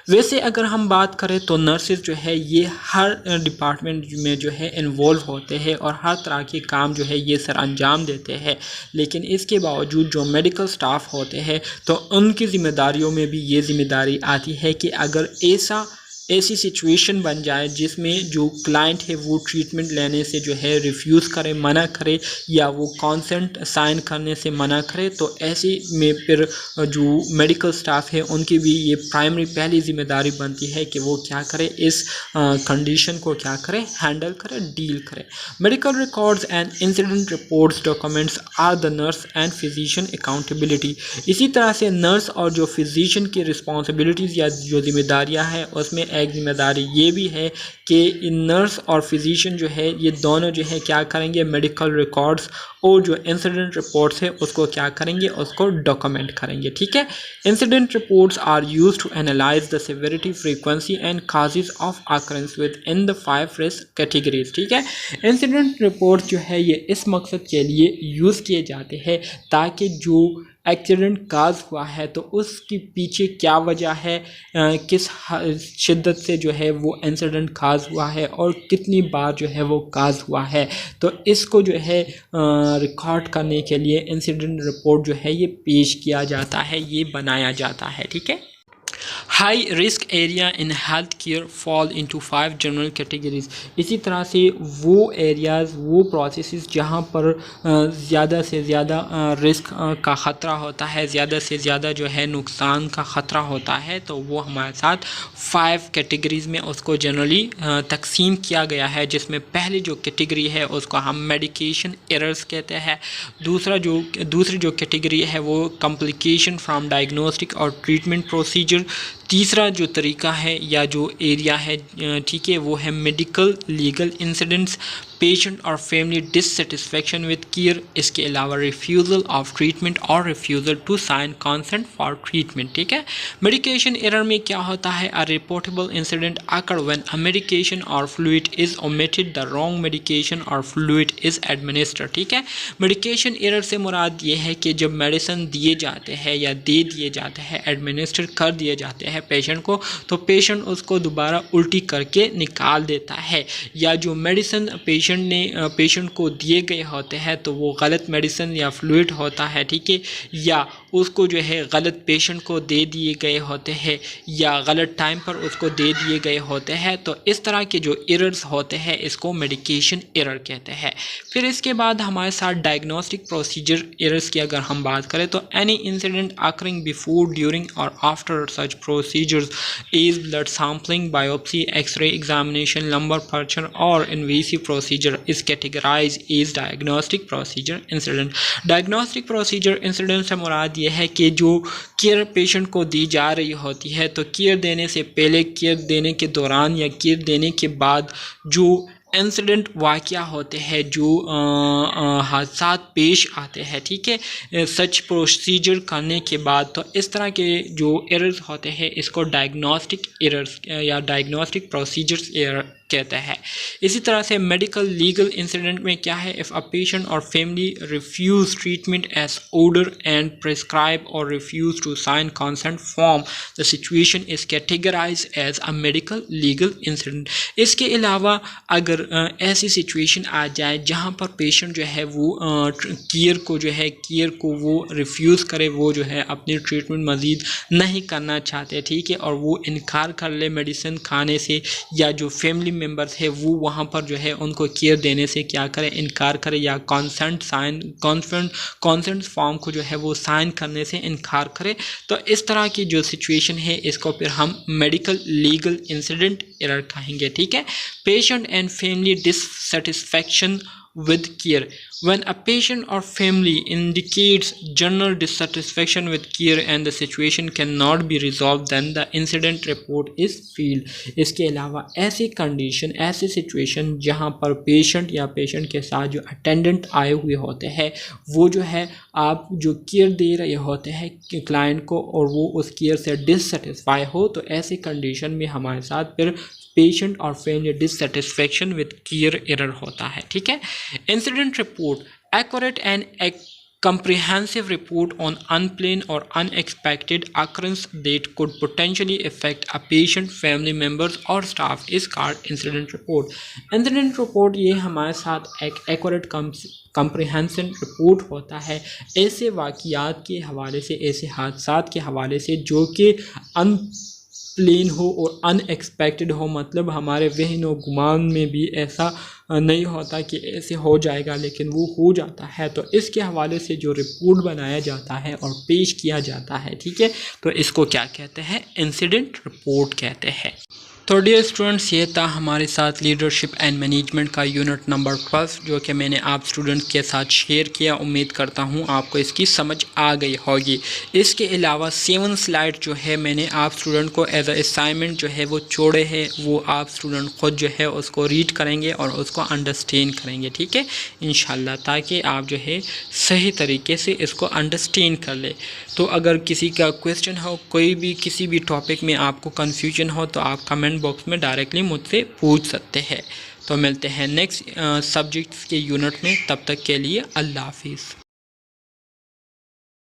S1: वैसे अगर हम बात करें तो नर्सेज जो है ये हर डिपार्टमेंट में जो है इन्वॉल्व होते हैं और हर तरह के काम जो है ये सर अंजाम देते हैं, लेकिन इसके बावजूद जो मेडिकल स्टाफ होते हैं तो उनकी ज़िम्मेदारियों में भी ये ज़िम्मेदारी आती है कि अगर ऐसी सिचुएशन बन जाए जिसमें जो क्लाइंट है वो ट्रीटमेंट लेने से जो है रिफ्यूज़ करे, मना करे, या वो कॉन्सेंट साइन करने से मना करे, तो ऐसे में फिर जो मेडिकल स्टाफ है उनकी भी ये प्राइमरी पहली ज़िम्मेदारी बनती है कि वो क्या करे, इस कंडीशन को क्या करे, हैंडल करे, डील करे। Medical records and incident reports documents are the nurse and physician accountability. इसी तरह से नर्स और जो फिजिशियन की रिस्पॉन्सिबिलिटीज़ या जो जिम्मेदारियाँ हैं उसमें एक जिम्मेदारी ये भी है कि नर्स और फिजिशियन जो है ये दोनों जो है क्या करेंगे, मेडिकल रिकॉर्ड्स और जो इंसिडेंट रिपोर्ट्स है उसको क्या करेंगे, उसको डॉक्यूमेंट करेंगे। ठीक है। Incident reports are used to analyse the severity, frequency and causes of occurrence within the 5 risk categories. ठीक है। इंसिडेंट रिपोर्ट जो है ये इस मकसद के लिए यूज़ किए जाते हैं ताकि जो एक्सीडेंट काज हुआ है तो उसके पीछे क्या वजह है, किस शिद्दत से जो है वो इंसिडेंट काज हुआ है और कितनी बार जो है वो काज हुआ है, तो इसको जो है रिकॉर्ड करने के लिए इंसिडेंट रिपोर्ट जो है ये पेश किया जाता है, ये बनाया जाता है। ठीक है। High risk area in health care fall into 5 general categories. इसी तरह से वो एरियाज़, वो प्रोसेसेस जहाँ पर ज़्यादा से ज़्यादा रिस्क का ख़तरा होता है, ज़्यादा से ज़्यादा जो है नुकसान का ख़तरा होता है, तो वो हमारे साथ 5 कैटेगरीज़ में उसको जनरली तकसीम किया गया है, जिसमें पहली जो कैटेगरी है उसको हम मेडिकेशन एरर्स कहते हैं। दूसरी जो कैटेगरी है वो कॉम्प्लिकेशन फ्रॉम डायग्नोस्टिक और ट्रीटमेंट प्रोसीजर। तीसरा जो तरीका है या जो एरिया है, ठीक है, वो है मेडिकल लीगल इंसिडेंट्स, पेशेंट और फैमिली डिससेटिस्फेक्शन विद केयर। इसके अलावा रिफ्यूज़ल ऑफ ट्रीटमेंट और refusal to sign consent for treatment. ठीक है। मेडिकेशन एरर में क्या होता है, a reportable incident occur when a medication और fluid is omitted, the wrong medication और फ्लूइड इज एडमिनिस्टर्ड। ठीक है। मेडिकेशन एरर से मुराद ये है कि जब मेडिसिन दिए जाते हैं या दे दिए जाते हैं, एडमिनिस्टर कर दिए जाते हैं पेशेंट को, तो पेशेंट उसको दोबारा उल्टी करके निकाल देता है, या जो मेडिसिन पेशेंट पेशेंट को दिए गए होते हैं तो वो गलत मेडिसिन या फ्लूइड होता है, ठीक है, या उसको जो है गलत पेशेंट को दे दिए गए होते हैं या गलत टाइम पर उसको दे दिए गए होते हैं, तो इस तरह के जो एरर्स होते हैं इसको मेडिकेशन एरर कहते हैं। फिर इसके बाद हमारे साथ डायग्नोस्टिक प्रोसीजर एरर्स की अगर हम बात करें तो any incident occurring before, during और after such procedures is blood sampling, biopsy, x-ray examination, lumbar puncture और invasive procedure is categorize is diagnostic procedure incident. Diagnostic procedure incident से मुराद ये है कि जो केयर पेशेंट को दी जा रही होती है तो केयर देने से पहले, केयर देने के दौरान या केयर देने के बाद जो इंसिडेंट वाक़या होते हैं, जो हादसा पेश आते हैं, ठीक है, सच प्रोसीजर करने के बाद, तो इस तरह के जो एरर्स होते हैं इसको डायग्नोस्टिक एरर्स या डायग्नोस्टिक प्रोसीजर्स एरर कहते हैं। इसी तरह से मेडिकल लीगल इंसिडेंट में क्या है, इफ़ अ पेशेंट और family refuse treatment as order and prescribe और refuse to sign consent form, the situation is categorize as a medical legal incident. इसके अलावा अगर ऐसी सिचुएशन आ जाए जहां पर पेशेंट जो है वो केयर को वो रिफ्यूज़ करे, वो जो है अपनी ट्रीटमेंट मज़ीद नहीं करना चाहते, ठीक है, और वो इनकार कर ले मेडिसिन खाने से, या जो फैमिली मेंबर्स है वो वहाँ पर जो है उनको केयर देने से क्या करे, इनकार करे, या कॉन्सेंट फॉर्म को जो है वो साइन करने से इनकार करे, तो इस तरह की जो सिचुएशन है इसको फिर हम मेडिकल लीगल इंसिडेंट एरर कहेंगे, ठीक है। Patient and family dissatisfaction with care. When a patient or family indicates general dissatisfaction with care and the situation cannot be resolved, then the incident report is filed. इसके अलावा ऐसी condition, ऐसी situation जहाँ पर patient या patient के साथ जो अटेंडेंट आए हुए होते हैं वो जो है आप जो केयर दे रहे होते हैं क्लाइंट को और वो उस केयर से डिससेटिस्फाई हो, तो ऐसी कंडीशन में हमारे साथ फिर पेशेंट और family dissatisfaction with care error होता है, ठीक है। Incident report accurate and comprehensive report on unplanned or unexpected occurrence that could potentially affect a patient, family members और staff is called incident report. Incident report ये हमारे साथ एक accurate comprehensive report होता है ऐसे वाक़ियात के हवाले से, ऐसे हादसात के हवाले से जो कि प्लेन हो और अनएक्सपेक्टेड हो, मतलब हमारे वहन व गुमान में भी ऐसा नहीं होता कि ऐसे हो जाएगा, लेकिन वो हो जाता है, तो इसके हवाले से जो रिपोर्ट बनाया जाता है और पेश किया जाता है, ठीक है, तो इसको क्या कहते हैं, इंसिडेंट रिपोर्ट कहते हैं। तो डियर स्टूडेंट्स, ये था हमारे साथ लीडरशिप एंड मैनेजमेंट का यूनिट नंबर 12 जो कि मैंने आप स्टूडेंट्स के साथ शेयर किया। उम्मीद करता हूँ आपको इसकी समझ आ गई होगी। इसके अलावा 7 स्लाइड जो है मैंने आप स्टूडेंट को एज अ असाइनमेंट जो है वो छोड़े हैं, वो आप स्टूडेंट ख़ुद जो है उसको रीड करेंगे और उसको अंडरस्टैंड करेंगे, ठीक है, इंशाल्लाह, ताकि आप जो है सही तरीके से इसको अंडरस्टैंड कर ले। तो अगर किसी का क्वेश्चन हो, कोई भी किसी भी टॉपिक में आपको कन्फ्यूजन हो, तो आप कमेंट बॉक्स में डायरेक्टली मुझसे पूछ सकते हैं। तो मिलते हैं नेक्स्ट सब्जेक्ट्स के यूनिट में, तब तक के लिए अल्लाह हाफिज़।